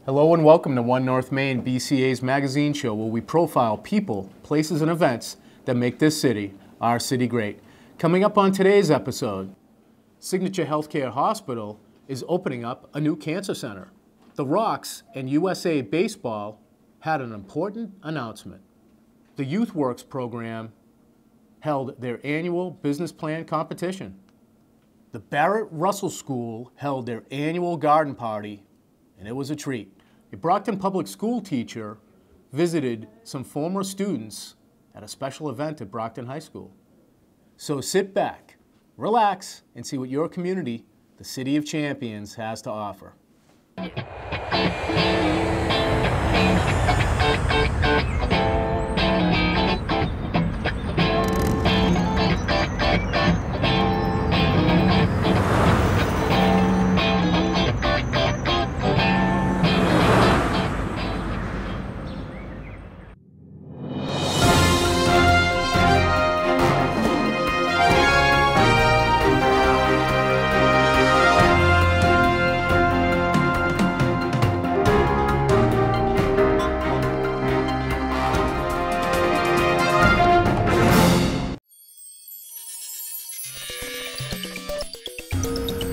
Hello and welcome to One North Maine, BCA's magazine show where we profile people, places, and events that make this city, our city, great. Coming up on today's episode, Signature Healthcare Hospital is opening up a new cancer center. The Rox and USA Baseball had an important announcement. The YouthWorks program held their annual business plan competition. The Barrett Russell School held their annual garden party, and it was a treat. A Brockton public school teacher visited some former students at a special event at Brockton High School. So sit back, relax, and see what your community, the City of Champions, has to offer.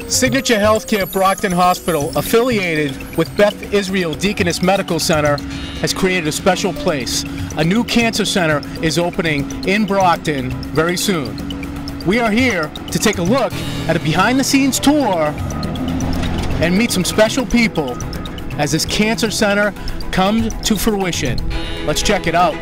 Signature Healthcare Brockton Hospital, affiliated with Beth Israel Deaconess Medical Center, has created a special place. A new cancer center is opening in Brockton very soon. We are here to take a look at a behind-the-scenes tour and meet some special people as this cancer center comes to fruition. Let's check it out.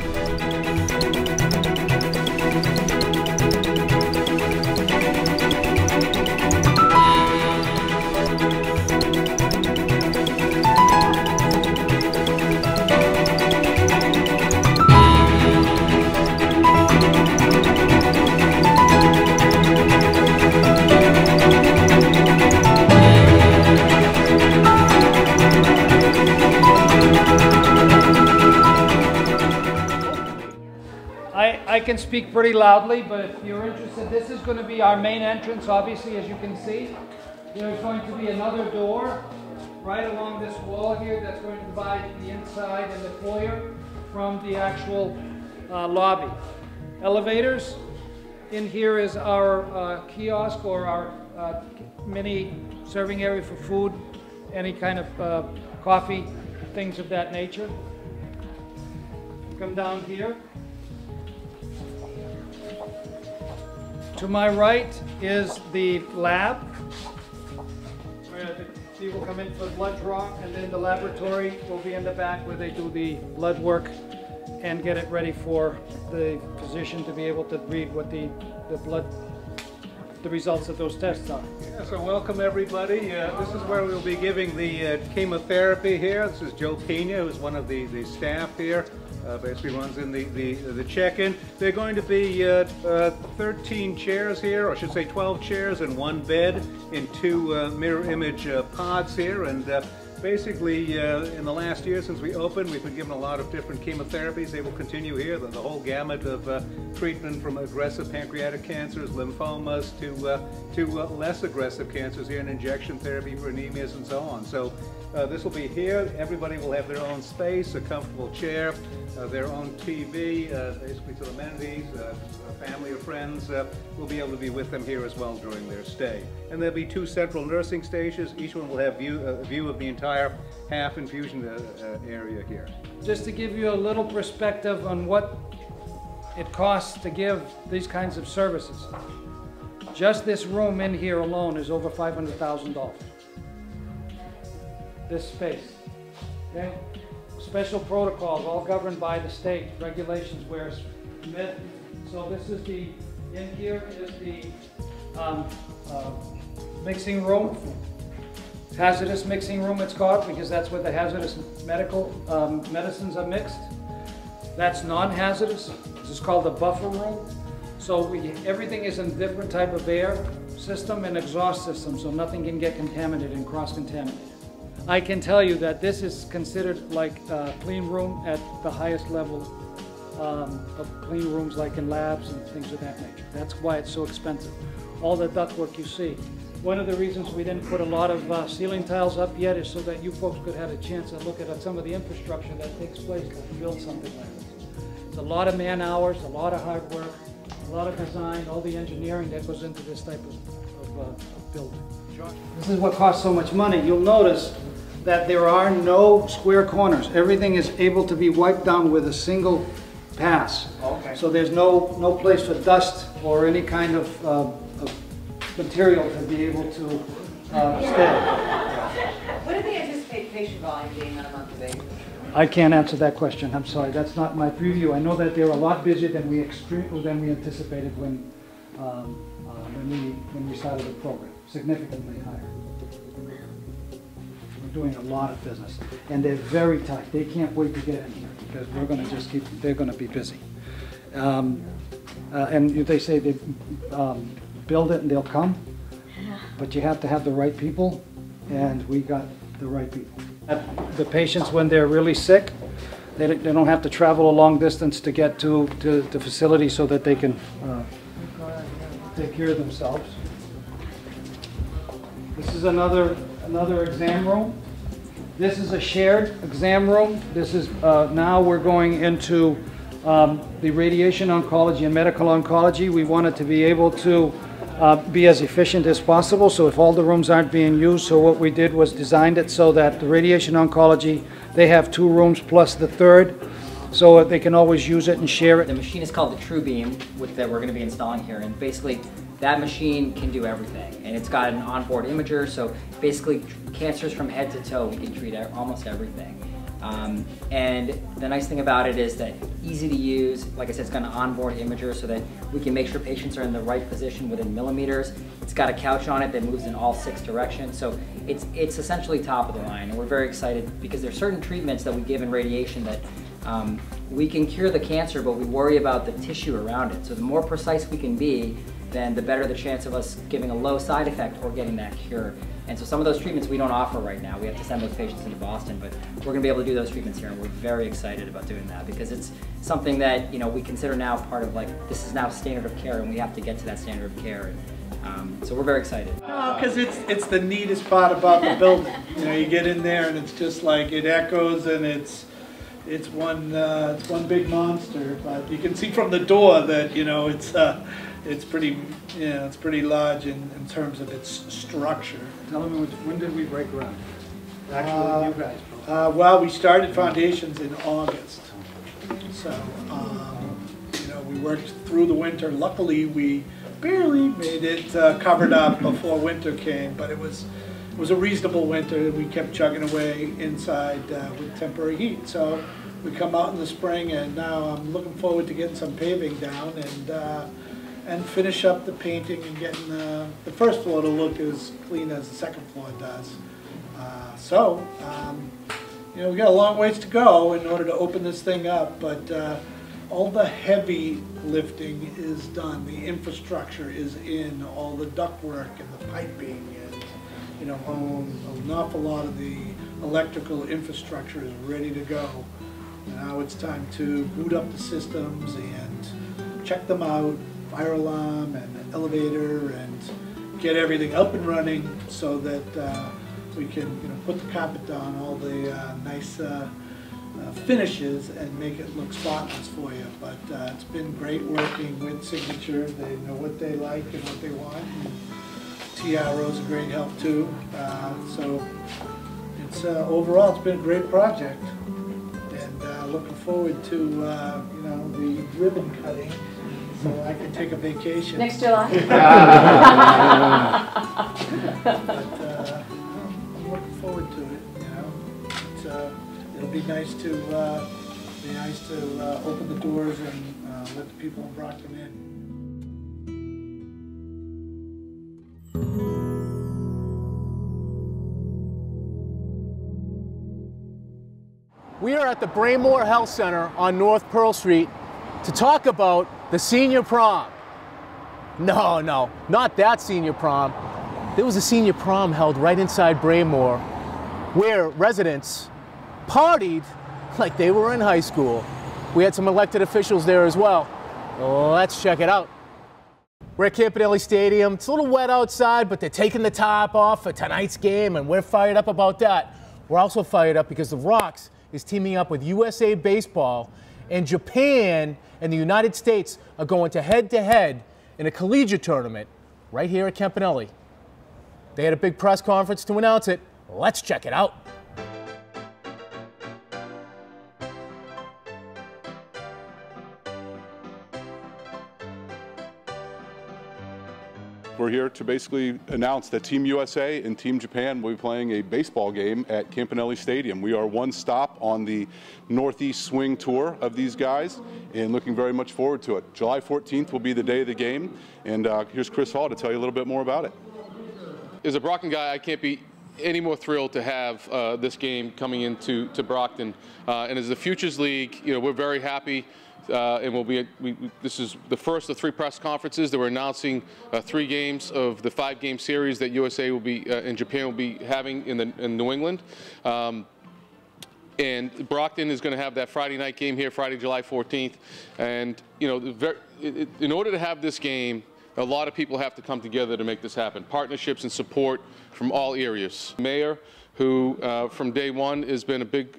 I can speak pretty loudly, but if you're interested, this is going to be our main entrance, obviously, as you can see. There's going to be another door right along this wall here that's going to divide the inside and the foyer from the actual lobby. Elevators. In here is our kiosk or our mini serving area for food, any kind of coffee, things of that nature. Come down here. To my right is the lab, where the people come in for blood draw, and then the laboratory will be in the back where they do the blood work and get it ready for the physician to be able to read what the results of those tests are. Yeah, so welcome everybody. This is where we'll be giving the chemotherapy here. This is Joe Pena, who's one of the staff here. Basically runs in the check-in. There are going to be 13 chairs here, or I should say 12 chairs and one bed in two mirror image pods here. And basically in the last year since we opened, we've been given a lot of different chemotherapies. They will continue here, the whole gamut of treatment from aggressive pancreatic cancers, lymphomas, to less aggressive cancers here, and injection therapy for anemias and so on. So this will be here. Everybody will have their own space, a comfortable chair, their own TV, basically some amenities. Family or friends will be able to be with them here as well during their stay. And there'll be two central nursing stations. Each one will have a view of the entire half infusion area here. Just to give you a little perspective on what it costs to give these kinds of services. Just this room in here alone is over $500,000. This space, okay? Special protocols, all governed by the state regulations where it's met. So this is in here is the mixing room, hazardous mixing room it's called, because that's where the hazardous medicines are mixed. That's non-hazardous. This is called the buffer room. So everything is in a different type of air system and exhaust system, so nothing can get contaminated and cross-contaminated. I can tell you that this is considered like a clean room at the highest level of clean rooms, like in labs and things of that nature. That's why it's so expensive. All the ductwork you see One of the reasons we didn't put a lot of ceiling tiles up yet is so that you folks could have a chance to look at some of the infrastructure that takes place to build something like this. It's a lot of man hours, a lot of hard work, a lot of design, all the engineering that goes into this type of building. This is what costs so much money. You'll notice that there are no square corners. Everything is able to be wiped down with a single pass. Okay. So there's no place for dust or any kind of material to be able to stay. What do they anticipate patient volume being on a monthly basis? I can't answer that question. I'm sorry. That's not my preview. I know that they're a lot busier than we anticipated when we started the program. Significantly higher. We're doing a lot of business, and they're very tight. They can't wait to get in here because we're going to just keep. They're going to be busy. And they say they build it and they'll come, but you have to have the right people, and we got the right people. The patients, when they're really sick, they don't have to travel a long distance to get to the facility so that they can take care of themselves. This is another exam room. This is a shared exam room. This is now we're going into the radiation oncology and medical oncology. We wanted to be able to be as efficient as possible, so if all the rooms aren't being used, so what we did was designed it so that the radiation oncology, they have 2 rooms plus the third, so they can always use it and share it. The machine is called the TrueBeam, that we're going to be installing here, and basically that machine can do everything, and it's got an onboard imager, so basically cancers from head to toe, we can treat almost everything. And the nice thing about it is that easy to use. Like I said, it's got an onboard imager so that we can make sure patients are in the right position within millimeters. It's got a couch on it that moves in all 6 directions. So it's essentially top of the line. And we're very excited because there are certain treatments that we give in radiation that we can cure the cancer, but we worry about the tissue around it. So the more precise we can be, then the better the chance of us giving a low side effect or getting that cure. And so some of those treatments we don't offer right now. We have to send those patients into Boston, but we're going to be able to do those treatments here, and we're very excited about doing that because it's something that we consider now part of, like, this is now standard of care, and we have to get to that standard of care. And, so we're very excited. Because it's the neatest part about the building. You get in there and it's just like it echoes, and it's one big monster. But you can see from the door that it's pretty large in terms of its structure. Tell me, when did we break ground? Actually, you guys broke. Well, we started foundations in August. So, we worked through the winter. Luckily, we barely made it covered up before winter came, but it was a reasonable winter. We kept chugging away inside with temporary heat. So we come out in the spring, and now I'm looking forward to getting some paving down and finish up the painting and getting the first floor to look as clean as the second floor does. We got a long ways to go in order to open this thing up, but all the heavy lifting is done. The infrastructure is in, all the ductwork and the piping, and an awful lot of the electrical infrastructure is ready to go. Now it's time to boot up the systems and check them out, fire alarm and elevator, and get everything up and running so that we can put the carpet down, all the nice finishes, and make it look spotless for you. But it's been great working with Signature. They know what they like and what they want. And TRO's a great help too. So it's overall it's been a great project, and looking forward to the ribbon cutting, so I can take a vacation. Next July? But I'm looking forward to it. It'll be nice to open the doors and let the people in Brockton in. We are at the Braemore Health Center on North Pearl Street to talk about the senior prom. No, not that senior prom. There was a senior prom held right inside Braemore where residents partied like they were in high school. We had some elected officials there as well. Let's check it out. We're at Campanelli Stadium. It's a little wet outside, but they're taking the top off for tonight's game, and we're fired up about that. We're also fired up because the Rox is teaming up with USA Baseball, and Japan and the United States are going to head in a collegiate tournament right here at Campanelli. They had a big press conference to announce it. Let's check it out. We're here to basically announce that Team USA and Team Japan will be playing a baseball game at Campanelli Stadium. We are one stop on the Northeast Swing Tour of these guys and looking very much forward to it. July 14th will be the day of the game, and here's Chris Hall to tell you a little bit more about it. As a Brockton guy, I can't be any more thrilled to have this game coming into Brockton. And as the Futures League, we're very happy. And this is the first of 3 press conferences that we're announcing 3 games of the 5-game series that USA will be and Japan will be having in New England. And Brockton is going to have that Friday night game here, Friday, July 14th. And in order to have this game, a lot of people have to come together to make this happen. Partnerships and support from all areas. Mayor, who from day one has been a big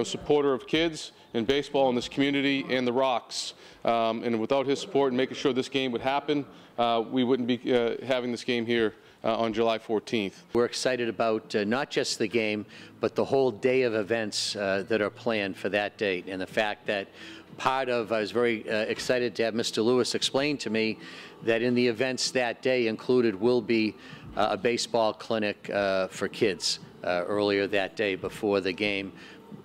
supporter of kids in baseball in this community, and the Rox. And without his support and making sure this game would happen, we wouldn't be having this game here on July 14th. We're excited about not just the game, but the whole day of events that are planned for that date. And the fact that I was very excited to have Mr. Lewis explain to me that in the events that day included will be a baseball clinic for kids earlier that day before the game,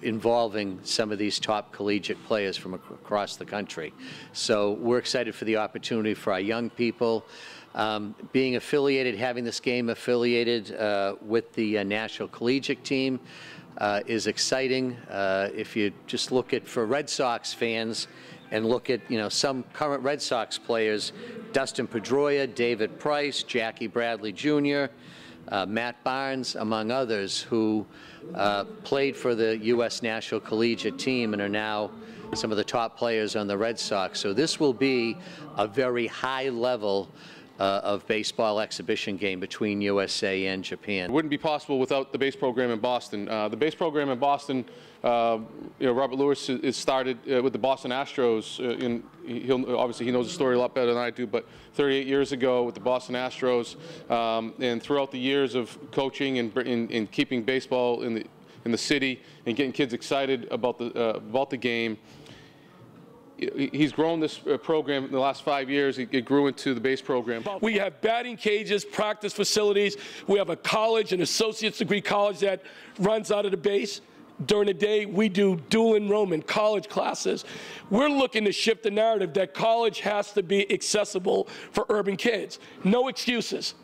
involving some of these top collegiate players from across the country. So we're excited for the opportunity for our young people. Being affiliated, having this game affiliated with the National Collegiate Team is exciting. If you just look at, for Red Sox fans, and look at some current Red Sox players, Dustin Pedroia, David Price, Jackie Bradley Jr., Matt Barnes, among others, who played for the U.S. National Collegiate Team and are now some of the top players on the Red Sox. So this will be a very high level of baseball exhibition game between USA and Japan. It wouldn't be possible without the base program in Boston. The base program in Boston, Robert Lewis is started with the Boston Astros. Obviously he knows the story a lot better than I do, but 38 years ago with the Boston Astros, and throughout the years of coaching and keeping baseball in the city and getting kids excited about the game. He's grown this program in the last 5 years. It grew into the base program. We have batting cages, practice facilities. We have a college, an associate's degree college that runs out of the base. During the day, we do dual enrollment college classes. We're looking to shift the narrative that college has to be accessible for urban kids. No excuses.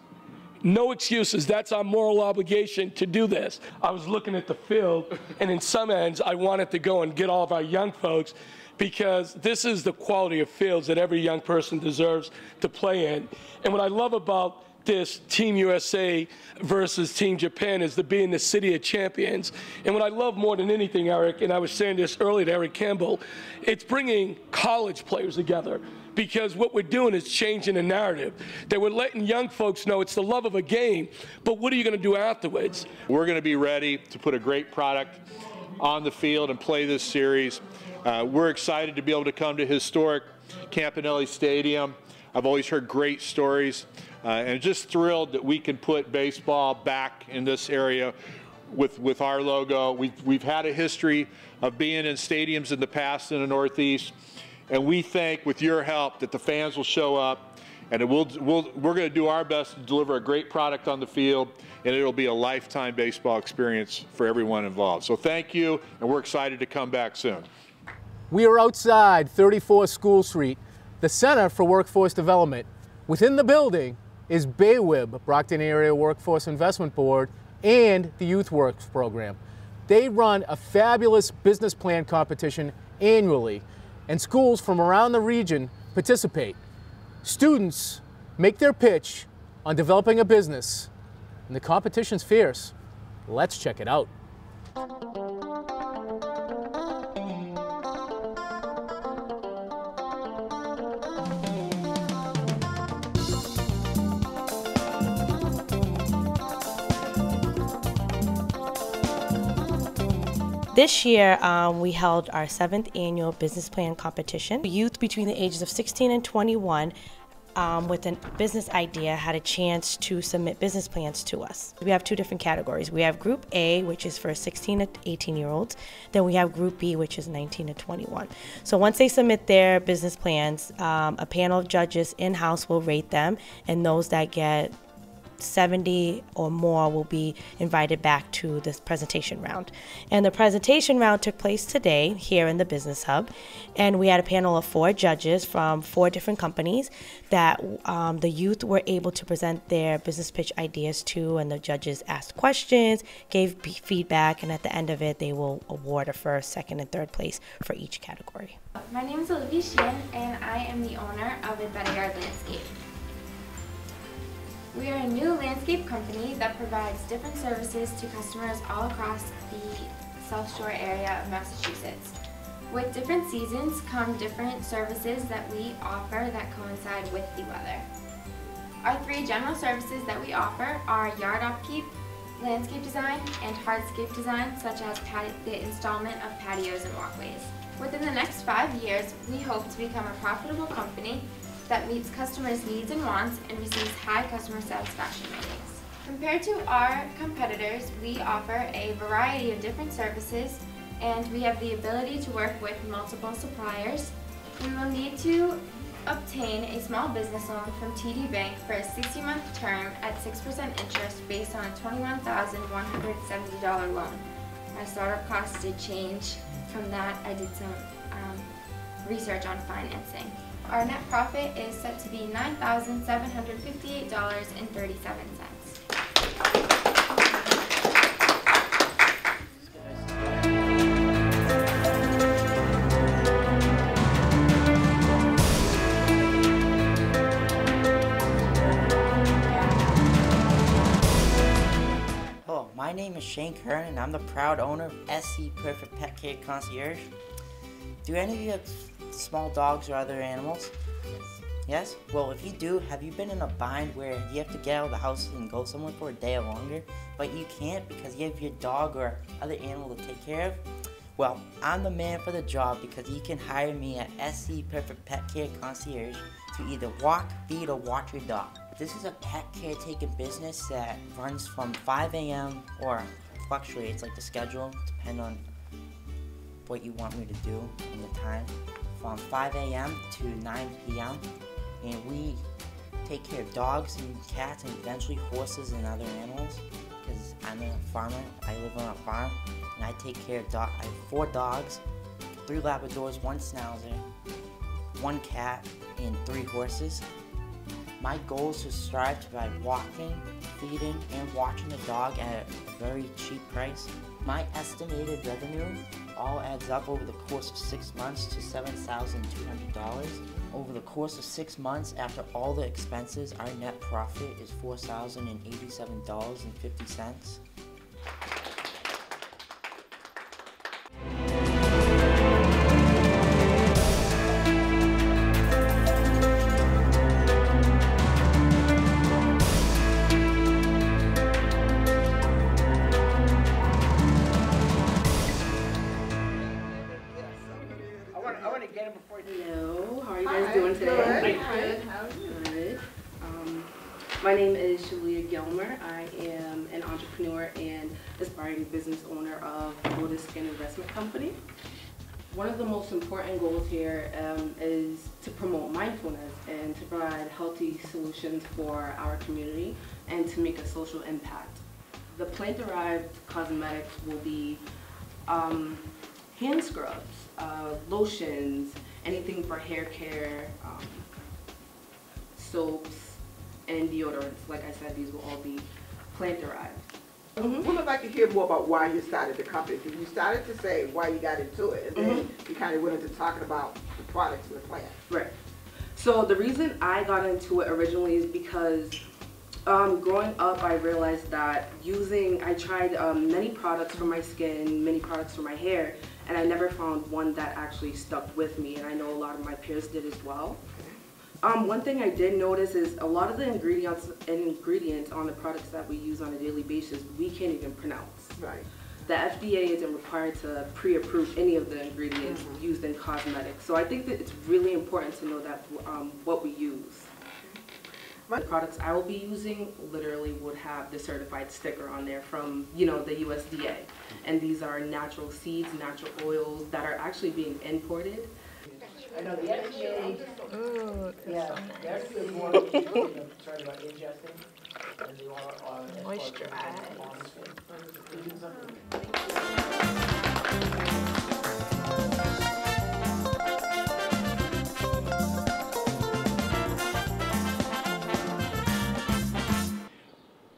No excuses. That's our moral obligation to do this. I was looking at the field, and in some ends, I wanted to go and get all of our young folks, because this is the quality of fields that every young person deserves to play in. And what I love about this Team USA versus Team Japan is to be in the city of champions. And what I love more than anything, Eric, and I was saying this earlier to Eric Campbell, it's bringing college players together. Because what we're doing is changing the narrative. That we're letting young folks know it's the love of a game, but what are you going to do afterwards? We're going to be ready to put a great product on the field and play this series. We're excited to be able to come to historic Campanelli Stadium. I've always heard great stories, and just thrilled that we can put baseball back in this area with our logo. We've had a history of being in stadiums in the past in the Northeast, and we think with your help that the fans will show up, and we're going to do our best to deliver a great product on the field, and it'll be a lifetime baseball experience for everyone involved. So thank you, and we're excited to come back soon. We are outside 34 School Street, the Center for Workforce Development. Within the building is BAWIB, Brockton Area Workforce Investment Board, and the YouthWorks program. They run a fabulous business plan competition annually, and schools from around the region participate. Students make their pitch on developing a business, and the competition's fierce. Let's check it out. This year, we held our 7th annual business plan competition. Youth between the ages of 16 and 21 with a business idea had a chance to submit business plans to us. We have 2 different categories. We have Group A, which is for 16 to 18-year-olds. Then we have Group B, which is 19 to 21. So once they submit their business plans, a panel of judges in-house will rate them, and those that get 70 or more will be invited back to this presentation round. And the presentation round took place today here in the Business Hub, and we had a panel of 4 judges from 4 different companies that the youth were able to present their business pitch ideas to, and the judges asked questions, gave feedback, and at the end of it they will award a first, second, and third place for each category. My name is Olivia Sheehan, and I am the owner of A Better Yard Landscape. We are a new landscape company that provides different services to customers all across the South Shore area of Massachusetts. With different seasons come different services that we offer that coincide with the weather. Our 3 general services that we offer are yard upkeep, landscape design, and hardscape design, such as the installment of patios and walkways. Within the next 5 years, we hope to become a profitable company that meets customers' needs and wants and receives high customer satisfaction ratings. Compared to our competitors, we offer a variety of different services, and we have the ability to work with multiple suppliers. We will need to obtain a small business loan from TD Bank for a 60-month term at 6% interest based on a $21,170 loan. My startup costs did change. From that, I did some research on financing. Our net profit is set to be $9,758.37. Hello, my name is Shane Kern, and I'm the proud owner of SC Perfect Pet Care Concierge. Do any of you have small dogs or other animals? Yes? Well, if you do, have you been in a bind where you have to get out of the house and go somewhere for a day or longer, but you can't because you have your dog or other animal to take care of? Well, I'm the man for the job because you can hire me at SC Perfect Pet Care Concierge to either walk, feed, or watch your dog. This is a pet caretaking business that runs from 5 a.m. or fluctuates like the schedule, depending on what you want me to do in the time, from 5 a.m. to 9 p.m. and we take care of dogs and cats and eventually horses and other animals because I'm a farmer. I live on a farm and I take care of dogs. I have 4 dogs, 3 Labradors, 1 Schnauzer, 1 cat, and 3 horses. My goal is to strive to provide walking, feeding, and watching the dog at a very cheap price. My estimated revenue all adds up over the course of 6 months to $7,200. Over the course of 6 months, after all the expenses, our net profit is $4,087.50. Hello, how are you guys doing today? Good. How are you? Good. My name is Shalia Gilmer. I am an entrepreneur and aspiring business owner of Lotus Skin Investment Company. One of the most important goals here is to promote mindfulness and to provide healthy solutions for our community and to make a social impact. The plant-derived cosmetics will be hand scrubs, lotions, anything for hair care, soaps, and deodorants. Like I said, these will all be plant-derived. We'd like to hear more about why you started the company. You started to say why you got into it, and then you kind of went into talking about the products and the plant. Right. So the reason I got into it originally is because growing up, I realized that I tried many products for my skin, many products for my hair, and I never found one that actually stuck with me, and I know a lot of my peers did as well. One thing I did notice is a lot of the ingredients on the products that we use on a daily basis, we can't even pronounce. Right. the FDA isn't required to pre-approve any of the ingredients used in cosmetics. So I think that it's really important to know that what we use. The products I will be using literally would have the certified sticker on there from, you know, the USDA. And these are natural seeds, natural oils that are actually being imported. I know the FDA, yeah, the FDA is more concerned about ingesting than they are on moisturize.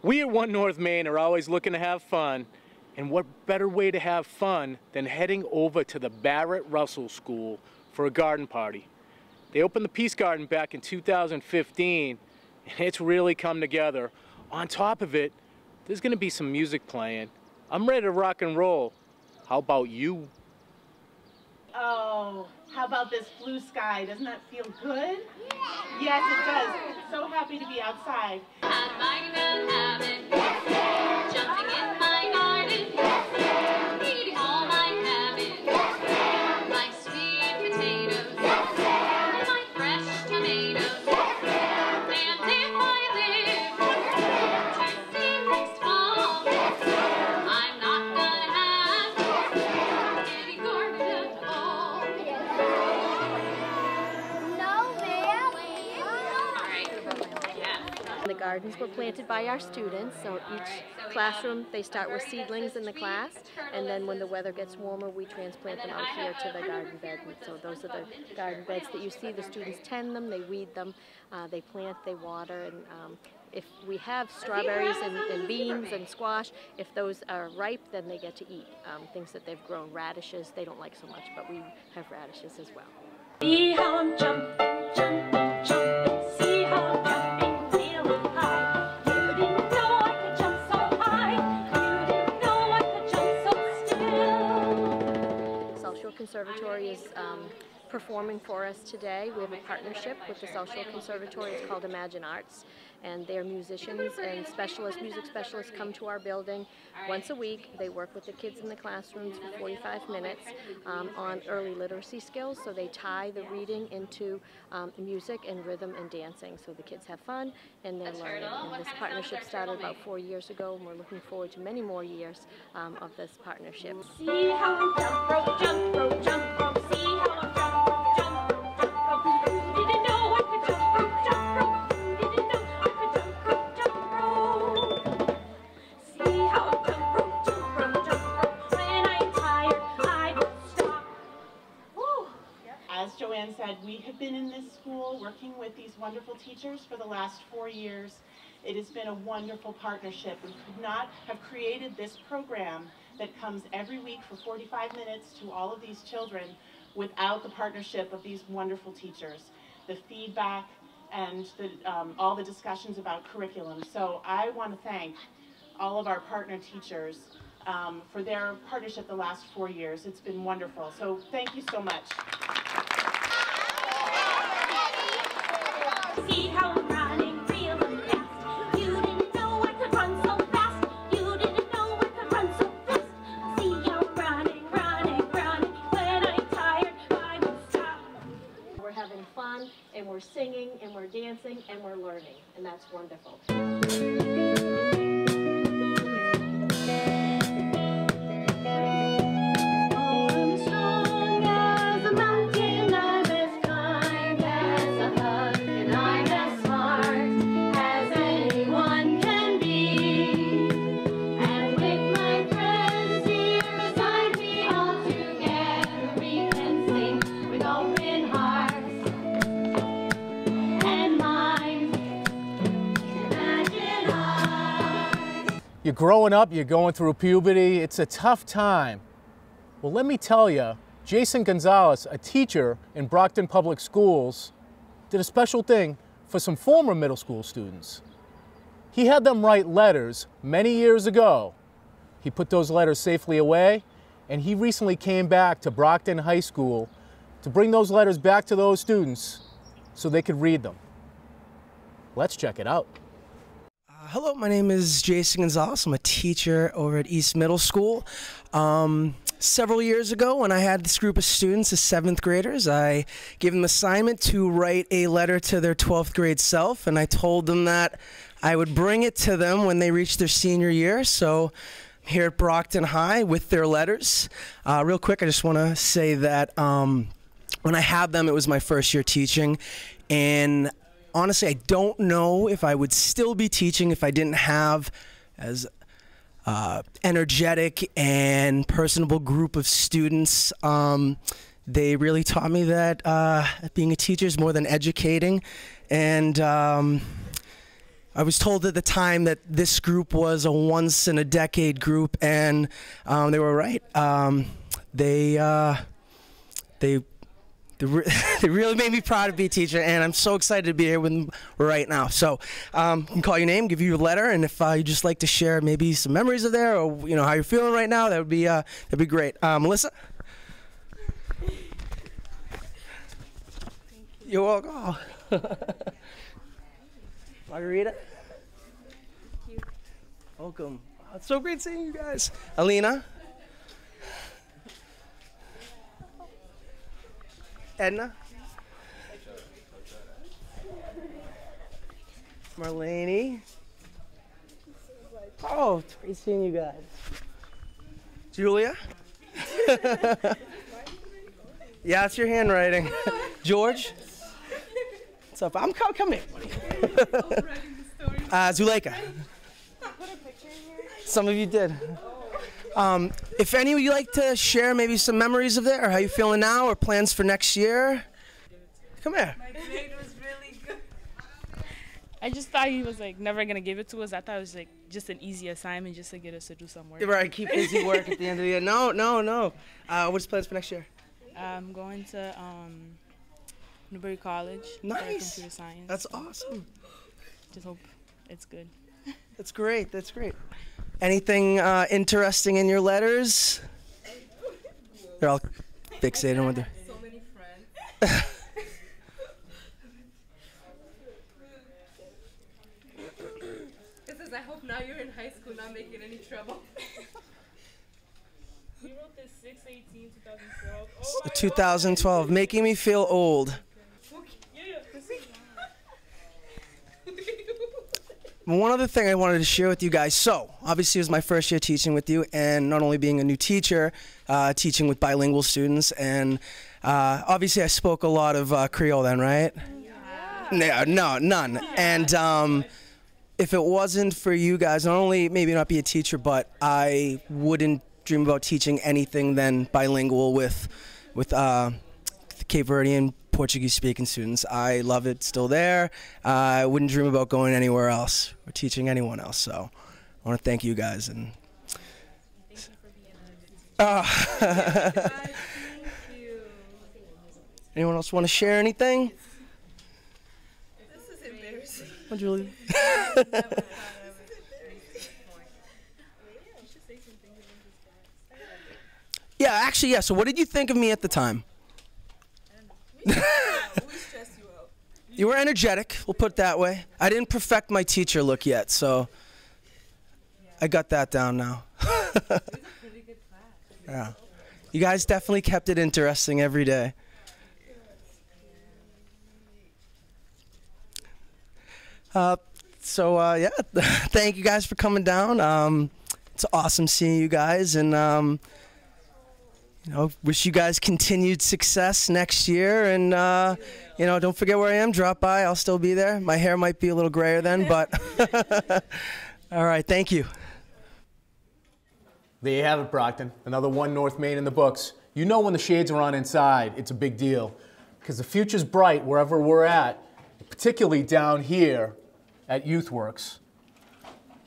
We at One North Main are always looking to have fun, and what better way to have fun than heading over to the Barrett Russell School for a garden party. They opened the Peace Garden back in 2015, and it's really come together. On top of it, there's gonna be some music playing. I'm ready to rock and roll. How about you? Oh, how about this blue sky? Doesn't that feel good? Yes, it does. So happy to be outside. Jumping in my garden, eating all my cabbage, my sweet potatoes, and my fresh tomatoes. And if I live to see next fall, I'm not gonna have any garden at all. No, ma'am. All right. Yeah. The gardens were planted by our students, so each classroom, they start with seedlings in the class, and then when the weather gets warmer, we transplant them out here to the garden bed. And so those are the garden beds that you see. The students tend them, they weed them, they plant, they water, and if we have strawberries and beans and squash, if those are ripe, then they get to eat things that they've grown. Radishes, they don't like so much, but we have radishes as well. See how I'm jumping, jumping, jumping. See how I'm jumping really high. You didn't know I could jump so high. You didn't know I could jump so still. South Shore Conservatory is performing for us today. We have a partnership with the South Shore Conservatory. It's called Imagine Arts, and their musicians and specialists, music specialists, come to our building once a week. They work with the kids in the classrooms for 45 minutes on early literacy skills. So they tie the reading into music and rhythm and dancing. So the kids have fun and they're learning. And this partnership started about 4 years ago, and we're looking forward to many more years of this partnership. See how I'm jump rope, jump rope, jump rope. See how I'm jump rope, jump rope, jump rope. You didn't know I could jump rope, jump rope. You didn't know I could jump rope, jump rope. See how I'm jump rope, jump rope, jump rope. When I'm tired, I don't stop. Woo. As Joanne said, we have been in this school working with these wonderful teachers for the last 4 years. It has been a wonderful partnership. We could not have created this program that comes every week for 45 minutes to all of these children without the partnership of these wonderful teachers, the feedback, and all the discussions about curriculum. So I want to thank all of our partner teachers for their partnership the last 4 years. It's been wonderful. So thank you so much. See how I'm running real fast. You didn't know I could run so fast. You didn't know I could run so fast. See how I'm running, running, running. When I'm tired, I won't stop. We're having fun, and we're singing, and we're dancing, and we're learning, and that's wonderful. You're growing up, you're going through puberty, it's a tough time. Well, let me tell you, Jason Gonzalez, a teacher in Brockton Public Schools, did a special thing for some former middle school students. He had them write letters many years ago. He put those letters safely away, and he recently came back to Brockton High School to bring those letters back to those students so they could read them. Let's check it out. Hello, my name is Jason Gonzalez. I'm a teacher over at East Middle School. Several years ago, when I had this group of students, the 7th graders, I gave them an assignment to write a letter to their 12th grade self, and I told them that I would bring it to them when they reached their senior year. So I'm here at Brockton High with their letters. Real quick, I just want to say that when I had them, it was my first year teaching, and honestly, I don't know if I would still be teaching if I didn't have as energetic and personable group of students. They really taught me that being a teacher is more than educating, and I was told at the time that this group was a once-in-a-decade group, and they were right. They really made me proud to be a teacher, and I'm so excited to be here with them right now. So you can call your name, give you your letter, and if you'd just like to share maybe some memories of there, or how you're feeling right now, that'd be great. Melissa? You're welcome. Margarita? Thank you. Welcome. Oh, it's so great seeing you guys. Alina? Edna? Marlene? Oh, it's great seeing you guys. Julia? Yeah, it's your handwriting. George? What's up? I'm coming. Zuleika? Some of you did. If any of you like to share maybe some memories of there, or how you feeling now, or plans for next year, come here. My grade was really good. I just thought he was like never gonna give it to us. I thought it was like just an easy assignment just to get us to do some work. Right, keep busy work at the end of the year. No. What's plans for next year? I'm going to Newberry College. Nice. For computer science. That's awesome. Just hope it's good. That's great. That's great. Anything interesting in your letters? They're all fixated on their. So many friends. It says, I hope now you're in high school, not making any trouble. We wrote this 6/18/2012. Oh 2012, making me feel old. One other thing I wanted to share with you guys. So, obviously, it was my first year teaching with you, and not only being a new teacher, teaching with bilingual students, and obviously I spoke a lot of Creole then, right? Yeah. No, none. And if it wasn't for you guys, not only maybe not be a teacher, but I wouldn't dream about teaching anything than bilingual with Cape Verdean Portuguese-speaking students. I love it still there. I wouldn't dream about going anywhere else or teaching anyone else. So I want to thank you guys. And thank you for being a thank you. Anyone else want to share anything? This is embarrassing. Oh, Julie. Yeah, actually, yeah. So what did you think of me at the time? You were energetic, we'll put it that way. I didn't perfect my teacher look yet, so I got that down now. Yeah. You guys definitely kept it interesting every day. Yeah, thank you guys for coming down. It's awesome seeing you guys, and wish you guys continued success next year, and don't forget where I am. Drop by, I'll still be there. My hair might be a little grayer then, but all right, thank you. There you have it, Brockton. Another One North Main in the books. You know when the shades are on inside, it's a big deal, because the future's bright wherever we're at, particularly down here at YouthWorks.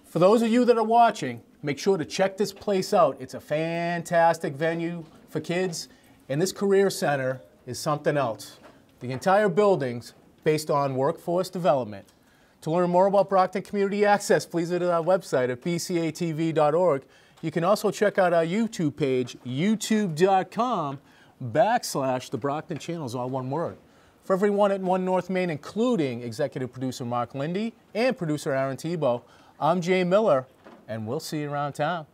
For those of you that are watching, make sure to check this place out. It's a fantastic venue for kids, and this career center is something else. The entire building's based on workforce development. To learn more about Brockton Community Access, please visit our website at bcatv.org. You can also check out our YouTube page, youtube.com/The Brockton Channels, all one word. For everyone at One North Main, including executive producer Mark Lindy and producer Aaron Tebow, I'm Jay Miller, and we'll see you around town.